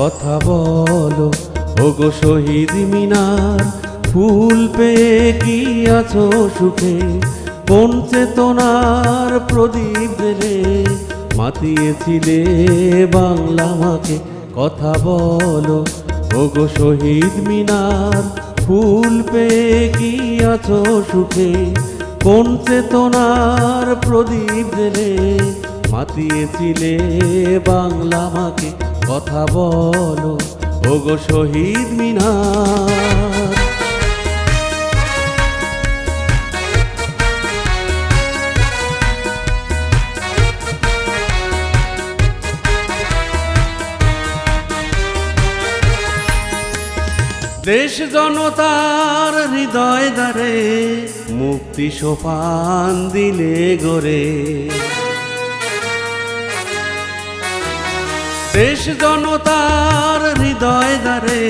কথা বলো। ওগো শহীদ মিনার, ফুল পেয়ে কি আছো সুখে? কোন চেতনার প্রদীপ জেলে মাতিয়েছিলে বাংলা মাকে? কথা বলো। ওগো শহীদ মিনার, ফুল পেয়ে কি আছো সুখে? কোন চেতনার প্রদীপ জেলে মাতিয়েছিলে বাংলা মাকে? কথা বলো। ওগো শহীদ মিনার। দেশ জনতার হৃদয় দ্বারে মুক্তি সোপান দিলে গড়ে। দেশ জনতার হৃদয় দ্বারে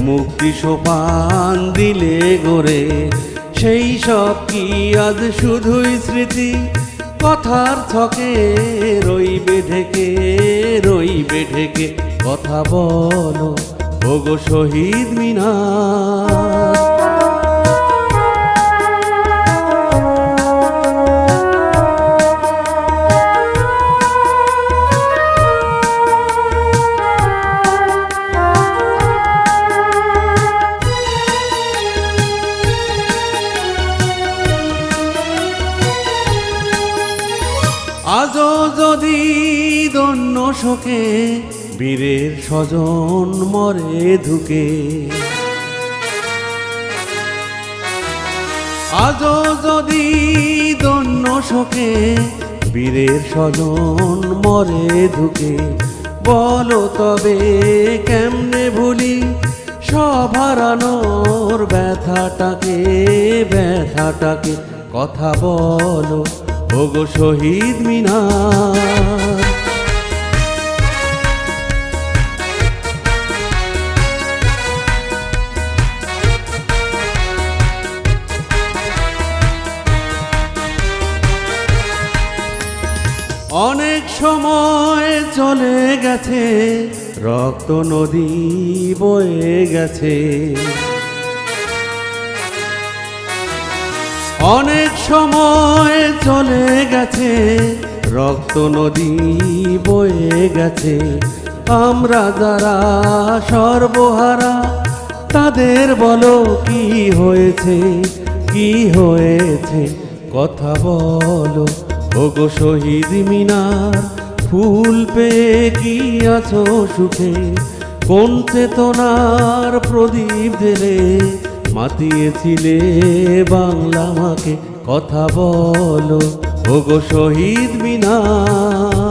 মুক্তি সোপান দিলে গড়ে। সেই সব কি আজ শুধুই স্মৃতি? কথার ছকে রইবে ঢেকে, রইবে ঢেকে। কথা বলো। ওগো শহীদ মিনার। আজও যদি দন্য শোকে বীরের স্বজন মরে ধুকে। আজও যদি দন্য শোকে বীরের স্বজন মরে ধুকে। বলো তবে কেমনে ভুলি সব হারানোর ব্যথাটাকে, ব্যথাটাকে। কথা বলো। ওগো শহীদ মিনার। অনেক সময় চলে গেছে, রক্ত নদী বয়ে গেছে। অনেক সময় চলে গেছে, রক্ত নদী বয়ে গেছে। আমরা যারা সর্বহারা তাদের বলো কি হয়েছে, কি হয়েছে? কথা বলো। ওগো শহীদ মিনার, ফুল পেয়ে কি আছো সুখে? কোন চেতনার প্রদীপ জেলে মাতিয়েছিলে বাংলা মাকে? কথা বলো। ওগো শহীদ মিনার।